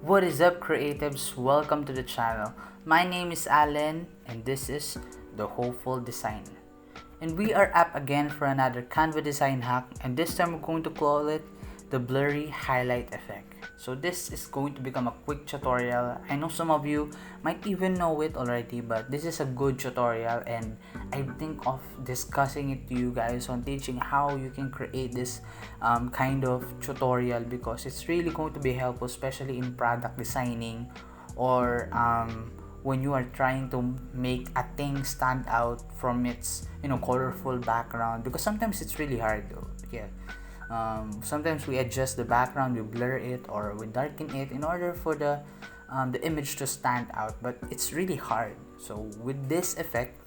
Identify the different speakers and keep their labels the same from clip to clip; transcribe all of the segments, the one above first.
Speaker 1: What is up, creatives? Welcome to the channel. My name is Alan and this is The Hopeful Designer. And we are up again for another Canva design hack, and this time we're going to call it the Blurry Highlight Effect. So this is going to become a quick tutorial. I know some of you might even know it already, but this is a good tutorial and I think of discussing it to you guys on teaching how you can create this kind of tutorial, because it's really going to be helpful, especially in product designing or when you are trying to make a thing stand out from its colorful background, because sometimes it's really hard though. Sometimes we adjust the background, we blur it or we darken it in order for the image to stand out, but it's really hard. So with this effect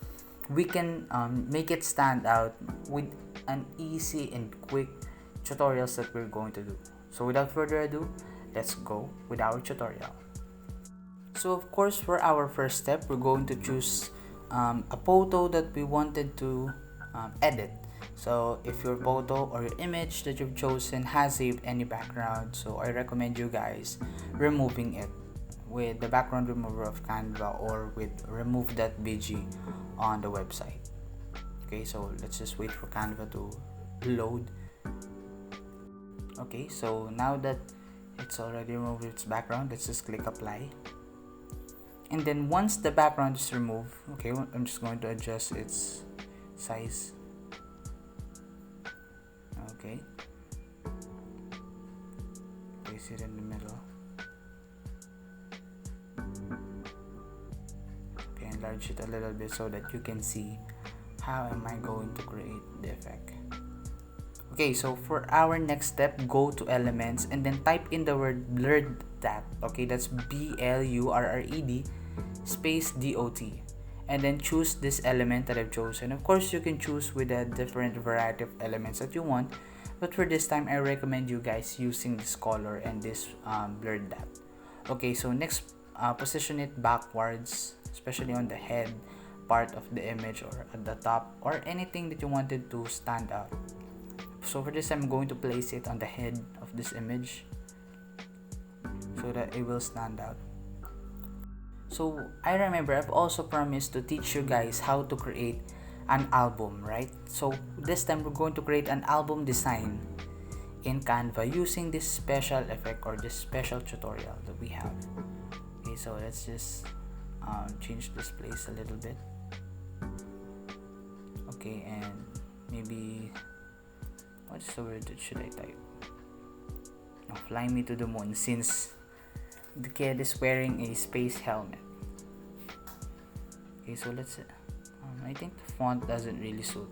Speaker 1: we can make it stand out with an easy and quick tutorials that we're going to do. So without further ado, let's go with our tutorial. So of course, for our first step, we're going to choose a photo that we wanted to edit. So if your photo or your image that you've chosen has any background, so I recommend you guys removing it with the background remover of Canva or with remove.bg on the website. Okay, so let's just wait for Canva to load. Okay, so now that it's already removed its background, let's just click apply. And then once the background is removed, okay, I'm just going to adjust its size. Okay, place it in the middle. Okay, enlarge it a little bit so that you can see how am I going to create the effect. Okay, so for our next step, go to elements and then type in the word blurred dot. Okay, that's BLURRED space DOT, and then choose this element that I've chosen. Of course, you can choose with a different variety of elements that you want, but for this time I recommend you guys using this color and this blurred dot. Okay, so next, position it backwards, especially on the head part of the image or at the top or anything that you wanted to stand out. So for this, I'm going to place it on the head of this image so that it will stand out. So I remember I've also promised to teach you guys how to create an album, right? So this time we're going to create an album design in Canva using this special effect or this special tutorial that we have. Okay, so let's just change this place a little bit. Okay, and maybe what's the word that should I type? No, fly me to the moon, since the kid is wearing a space helmet. Okay, so let's I think the font doesn't really suit.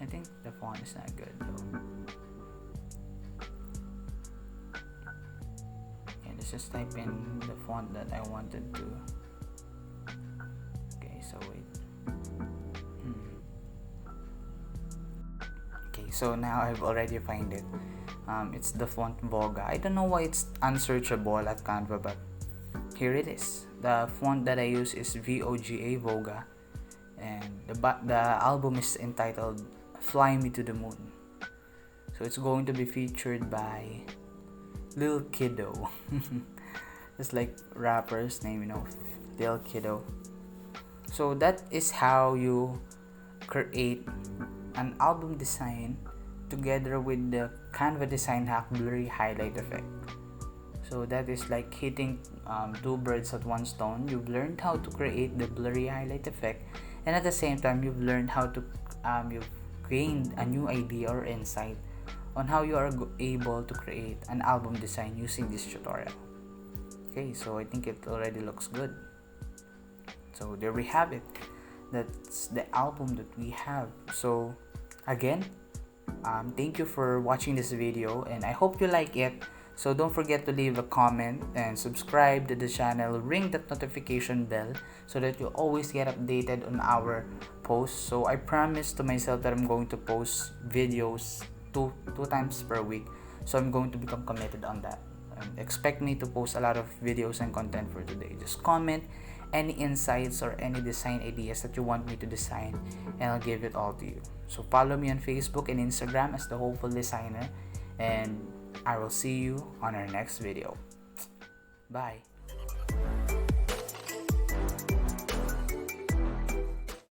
Speaker 1: I think the font is not good though. Okay, let's just type in the font that I wanted to. Okay, so wait. Okay, so now I've already find it. It's the font Voga. I don't know why it's unsearchable at Canva, but here it is. The font that I use is VOGA Voga, and the album is entitled Fly Me to the Moon. So it's going to be featured by Lil Kiddo. It's like rapper's name, Lil Kiddo. So that is how you create an album design together with the Canva design hack Blurry Highlight Effect. So that is like hitting two birds at one stone. You've learned how to create the Blurry Highlight Effect, and at the same time you've learned how to you've gained a new idea or insight on how you are able to create an album design using this tutorial. Okay, so I think it already looks good. So there we have it. That's the album that we have. So again, thank you for watching this video and I hope you like it. So don't forget to leave a comment and subscribe to the channel, ring that notification bell so that you always get updated on our posts. So I promise to myself that I'm going to post videos two times per week, so I'm going to become committed on that. Expect me to post a lot of videos and content for today. Just comment any insights or any design ideas that you want me to design and I'll give it all to you. So follow me on Facebook and Instagram as The Hopeful Designer, and I will see you on our next video. Bye.